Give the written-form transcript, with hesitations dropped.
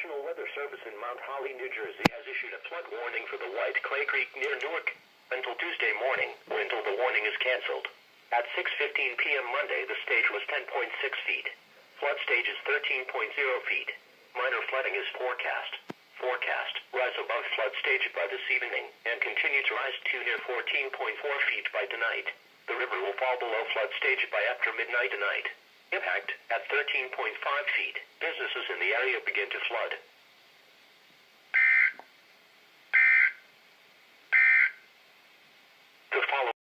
National Weather Service in Mount Holly, New Jersey has issued a flood warning for the White Clay Creek near Newark until Tuesday morning, or until the warning is canceled. At 6:15 p.m. Monday, the stage was 10.6 feet. Flood stage is 13.0 feet. Minor flooding is forecast. Rise above flood stage by this evening and continue to rise to near 14.4 feet by tonight. The river will fall below flood stage by after midnight tonight. Impact at 13.5 feet. Businesses in the area begin to flood.